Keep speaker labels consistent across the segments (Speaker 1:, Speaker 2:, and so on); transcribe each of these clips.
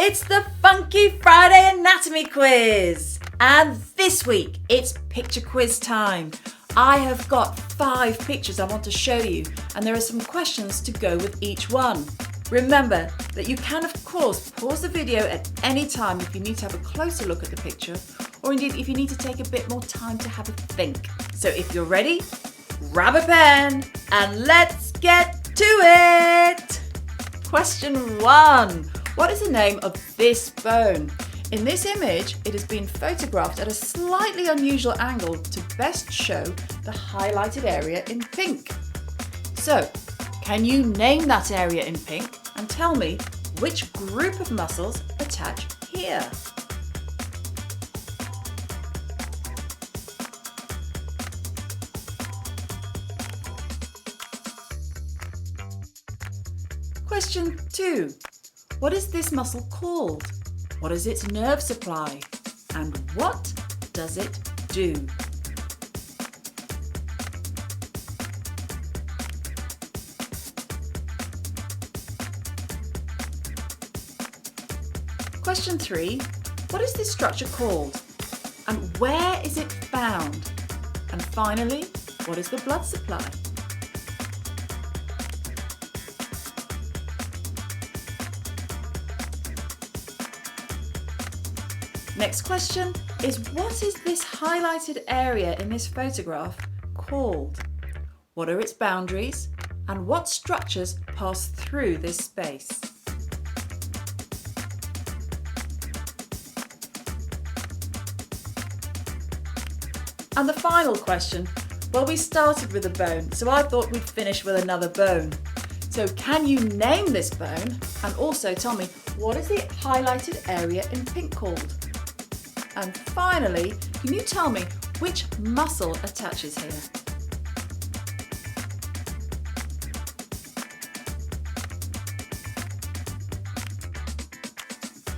Speaker 1: It's the Funky Friday Anatomy Quiz! And this week, it's picture quiz time. I have got 5 pictures I want to show you, and there are some questions to go with each one. Remember that you can, of course, pause the video at any time if you need to have a closer look at the picture, or indeed if you need to take a bit more time to have a think. So if you're ready, grab a pen and let's get to it! Question 1. What is the name of this bone? In this image, it has been photographed at a slightly unusual angle to best show the highlighted area in pink. So, can you name that area in pink and tell me which group of muscles attach here? Question 2. What is this muscle called? What is its nerve supply? And what does it do? Question 3. What is this structure called? And where is it found? And finally, what is the blood supply? Next question is, what is this highlighted area in this photograph called? What are its boundaries and what structures pass through this space? And the final question, well, we started with a bone, so I thought we'd finish with another bone. So can you name this bone and also tell me what is the highlighted area in pink called? And finally, can you tell me which muscle attaches here?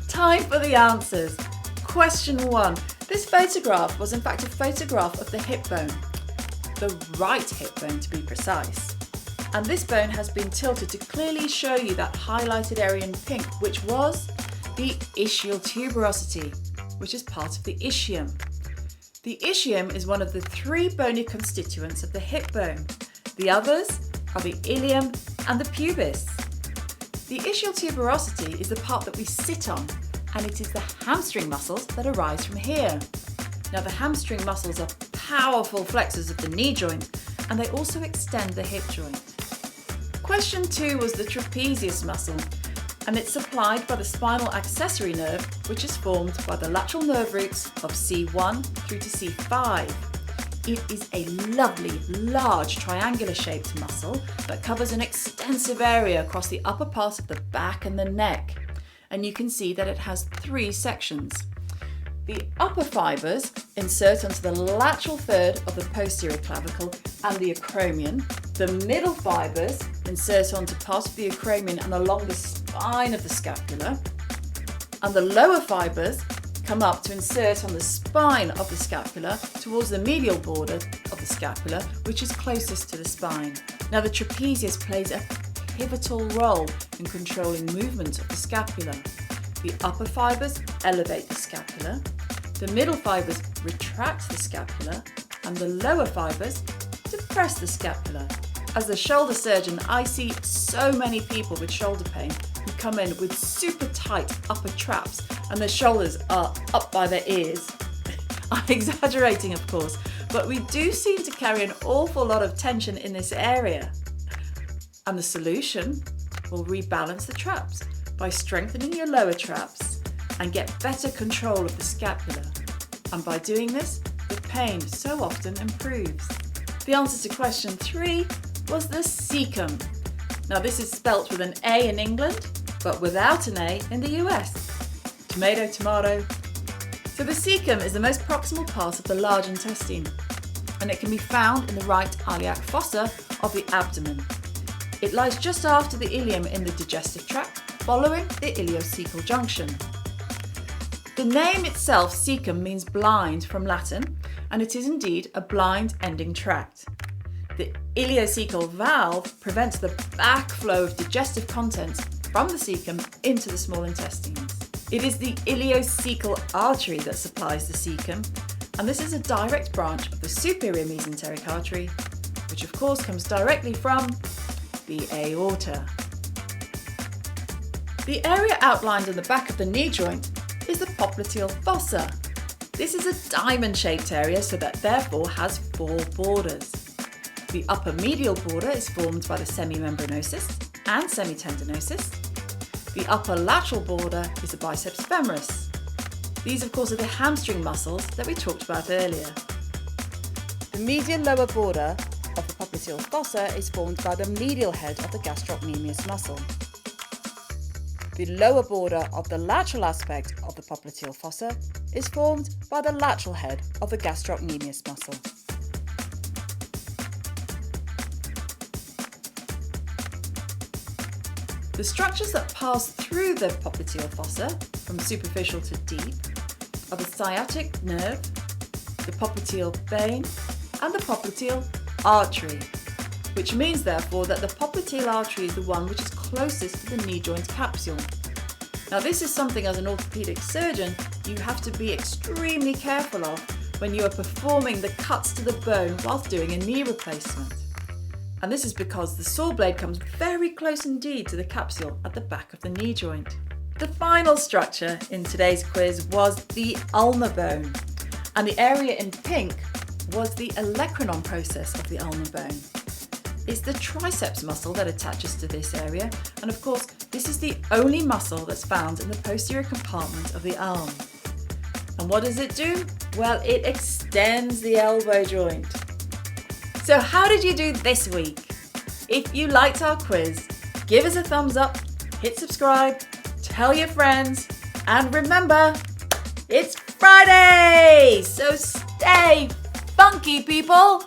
Speaker 1: Time for the answers. Question 1. This photograph was in fact a photograph of the hip bone, the right hip bone to be precise. And this bone has been tilted to clearly show you that highlighted area in pink, which was the ischial tuberosity, which is part of the ischium. The ischium is one of the 3 bony constituents of the hip bone. The others are the ilium and the pubis. The ischial tuberosity is the part that we sit on, and it is the hamstring muscles that arise from here. Now, the hamstring muscles are powerful flexors of the knee joint, and they also extend the hip joint. Question 2 was the trapezius muscle, and it's supplied by the spinal accessory nerve, which is formed by the lateral nerve roots of C1 through to C5. It is a lovely, large, triangular-shaped muscle that covers an extensive area across the upper part of the back and the neck. And you can see that it has 3 sections. The upper fibres insert onto the lateral third of the posterior clavicle and the acromion. The middle fibres insert onto part of the acromion and along the spine of the scapula. And the lower fibres come up to insert on the spine of the scapula towards the medial border of the scapula, which is closest to the spine. Now, the trapezius plays a pivotal role in controlling movement of the scapula. The upper fibres elevate the scapula, the middle fibres retract the scapula, and the lower fibres depress the scapula. As the shoulder surgeon, I see so many people with shoulder pain who come in with super tight upper traps and their shoulders are up by their ears. I'm exaggerating, of course, but we do seem to carry an awful lot of tension in this area. And the solution will rebalance the traps by strengthening your lower traps and get better control of the scapula. And by doing this, the pain so often improves. The answer to question 3 was the cecum. Now, this is spelt with an A in England, but without an A in the US. Tomato, tomato. So the cecum is the most proximal part of the large intestine, and it can be found in the right iliac fossa of the abdomen. It lies just after the ileum in the digestive tract, following the ileocecal junction. The name itself, cecum, means blind from Latin, and it is indeed a blind ending tract. The ileocecal valve prevents the backflow of digestive contents from the cecum into the small intestines. It is the iliocecal artery that supplies the cecum, and this is a direct branch of the superior mesenteric artery, which of course comes directly from the aorta. The area outlined in the back of the knee joint is the popliteal fossa. This is a diamond-shaped area, so that therefore has 4 borders. The upper medial border is formed by the semimembranosus and semitendinosus. The upper lateral border is the biceps femoris. These, of course, are the hamstring muscles that we talked about earlier. The medial lower border of the popliteal fossa is formed by the medial head of the gastrocnemius muscle. The lower border of the lateral aspect of the popliteal fossa is formed by the lateral head of the gastrocnemius muscle. The structures that pass through the popliteal fossa, from superficial to deep, are the sciatic nerve, the popliteal vein, and the popliteal artery, which means therefore that the popliteal artery is the one which is closest to the knee joint capsule. Now this is something as an orthopaedic surgeon you have to be extremely careful of when you are performing the cuts to the bone whilst doing a knee replacement. And this is because the saw blade comes very close indeed to the capsule at the back of the knee joint. The final structure in today's quiz was the ulnar bone, and the area in pink was the olecranon process of the ulnar bone. It's the triceps muscle that attaches to this area, and of course this is the only muscle that's found in the posterior compartment of the arm. And what does it do? Well, it extends the elbow joint. So how did you do this week? If you liked our quiz, give us a thumbs up, hit subscribe, tell your friends, and remember, it's Friday! So stay funky, people!